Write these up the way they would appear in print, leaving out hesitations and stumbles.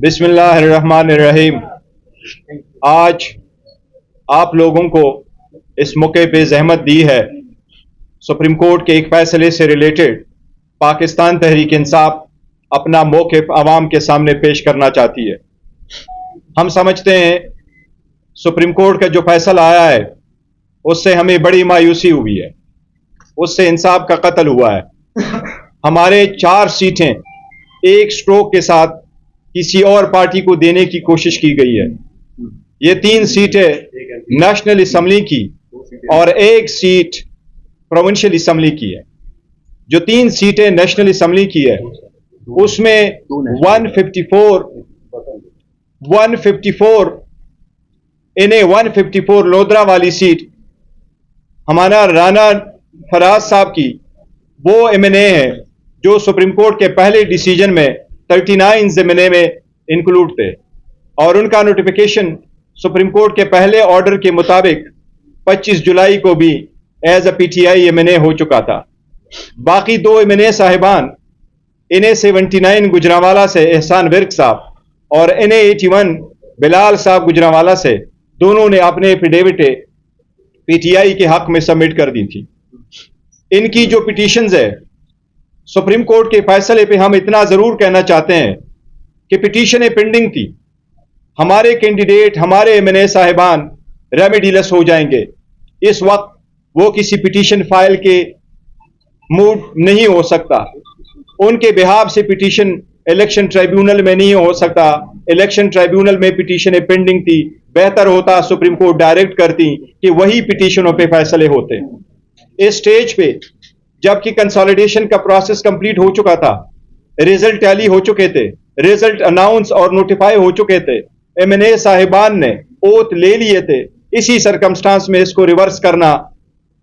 बिस्मिल्लाहिर्रहमानिर्रहीम। आज आप लोगों को इस मौके पे जहमत दी है सुप्रीम कोर्ट के एक फैसले से रिलेटेड पाकिस्तान तहरीक इंसाफ अपना मौक़िफ़ आवाम के सामने पेश करना चाहती है। हम समझते हैं सुप्रीम कोर्ट का जो फैसला आया है उससे हमें बड़ी मायूसी हुई है, उससे इंसाफ का कत्ल हुआ है। हमारे 4 सीटें एक स्ट्रोक के साथ किसी और पार्टी को देने की कोशिश की गई है। ये 3 सीटें नेशनल असम्बली की और 1 सीट प्रोविंशियल असम्बली की है। जो 3 सीटें नेशनल असम्बली की है उसमें 154 इन्हें 154 लोधरा वाली सीट हमारा राना फराज साहब की वो MNA है जो सुप्रीम कोर्ट के पहले डिसीजन में 39 ज़िमने में इंक्लूड थे और उनका नोटिफिकेशन सुप्रीम कोर्ट के पहले ऑर्डर के मुताबिक 25 जुलाई को भी एज अ PTI MNA हो चुका था। बाकी 2 MNA साहिबान इन्हें 79 गुजरांवाला से एहसान विर्क साहब और NA 81 बिलाल साहब गुजरांवाला से दोनों ने अपने एफिडेविट PTI के हक में सबमिट कर दी थी। इनकी जो पिटीशंस है सुप्रीम कोर्ट के फैसले पे हम इतना जरूर कहना चाहते हैं कि पिटीशनें पेंडिंग थी। हमारे कैंडिडेट हमारे MNA साहिबान रेमेडीलेस हो जाएंगे। इस वक्त वो किसी पिटीशन फाइल के मूड नहीं हो सकता। उनके बिहाफ से पिटीशन इलेक्शन ट्राइब्यूनल में नहीं हो सकता। इलेक्शन ट्राइब्यूनल में पिटीशनें पेंडिंग थी। बेहतर होता सुप्रीम कोर्ट डायरेक्ट करती कि वही पिटीशनों पे फैसले होते। इस स्टेज पे जबकि कंसोलिडेशन का प्रोसेस कंप्लीट हो चुका था, रिजल्ट टैली हो चुके थे, रिजल्ट अनाउंस और नोटिफाई हो चुके थे, MNA साहिबान ने ओथ ले लिए थे, इसी सरकमस्टांस में इसको रिवर्स करना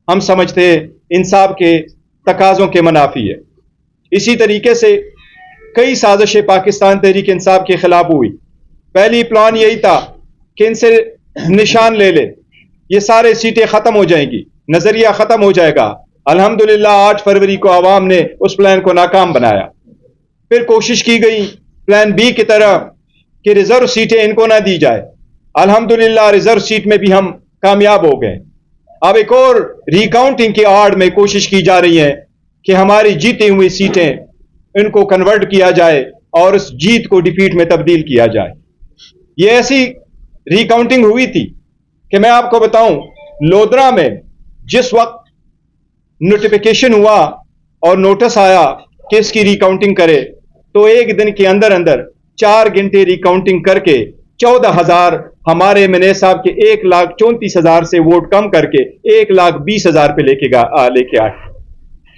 हम समझते हैं इंसाफ के तकाजों के मुनाफी है। इसी तरीके से कई साजिशें पाकिस्तान तहरीक इंसाफ के खिलाफ हुई। पहली प्लान यही था कि इनसे निशान ले ले, ये सारे सीटें खत्म हो जाएंगी, नजरिया खत्म हो जाएगा। अल्हम्दुलिल्लाह 8 फरवरी को आवाम ने उस प्लान को नाकाम बनाया। फिर कोशिश की गई प्लान B की तरह कि रिजर्व सीटें इनको ना दी जाए। अल्हम्दुलिल्लाह रिजर्व सीट में भी हम कामयाब हो गए। अब एक और रिकाउंटिंग की आड़ में कोशिश की जा रही है कि हमारी जीती हुई सीटें इनको कन्वर्ट किया जाए और उस जीत को डिफीट में तब्दील किया जाए। ये ऐसी रिकाउंटिंग हुई थी कि मैं आपको बताऊं, लोधरा में जिस वक्त नोटिफिकेशन हुआ और नोटिस आया कि इसकी रिकाउंटिंग करे तो एक दिन के अंदर अंदर 4 घंटे रिकाउंटिंग करके 14,000 हमारे MNA साहब के 1,34,000 से वोट कम करके 1,20,000 पे लेके आए।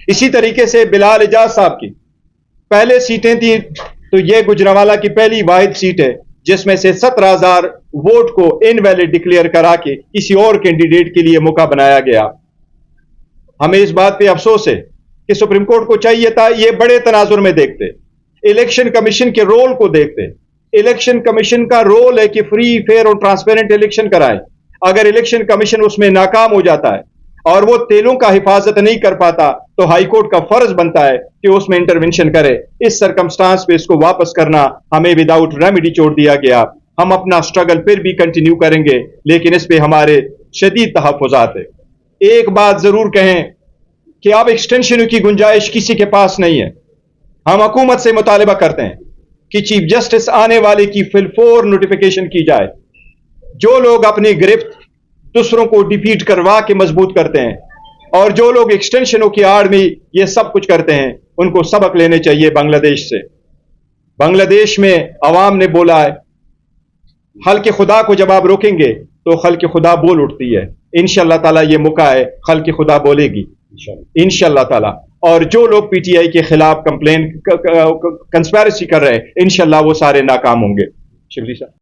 इसी तरीके से बिलाल एजाज साहब की पहले सीटें थी तो यह गुजरांवाला की पहली वाहिद सीट है जिसमें से 17,000 वोट को इनवैलिड डिक्लेयर करा के किसी और कैंडिडेट के लिए मौका बनाया गया। हमें इस बात पे अफसोस है कि सुप्रीम कोर्ट को चाहिए था ये बड़े तनाजुर में देखते, इलेक्शन कमीशन के रोल को देखते। इलेक्शन कमीशन का रोल है कि फ्री, फेयर और ट्रांसपेरेंट इलेक्शन कराए। अगर इलेक्शन कमीशन उसमें नाकाम हो जाता है और वो तेलों का हिफाजत नहीं कर पाता तो हाई कोर्ट का फर्ज बनता है कि उसमें इंटरवेंशन करे। इस सरकमस्टांस पे इसको वापस करना हमें विदाउट रेमेडी छोड़ दिया गया। हम अपना स्ट्रगल फिर भी कंटिन्यू करेंगे लेकिन इस पे हमारे शदीद तहफ़्फ़ुज़ात है। एक बात जरूर कहें कि अब एक्सटेंशन की गुंजाइश किसी के पास नहीं है। हम हुकूमत से मुतालिबा करते हैं कि चीफ जस्टिस आने वाले की फिलफोर नोटिफिकेशन की जाए। जो लोग अपनी गिरफ्त दूसरों को डिफीट करवा के मजबूत करते हैं और जो लोग एक्सटेंशनों की आड़ में ये सब कुछ करते हैं उनको सबक लेने चाहिए बांग्लादेश से। बांग्लादेश में अवाम ने बोला है खल्क़ खुदा को जब आप रोकेंगे तो खल्क़ खुदा बोल उठती है। इंशाअल्लाह ताला ये मौका है, खल्क़ खुदा बोलेगी इंशाअल्लाह ताला। और जो लोग PTI के खिलाफ कंप्लेन कंस्पिरेसी कर रहे हैं इंशाअल्लाह वो सारे नाकाम होंगे। शिवली साहब।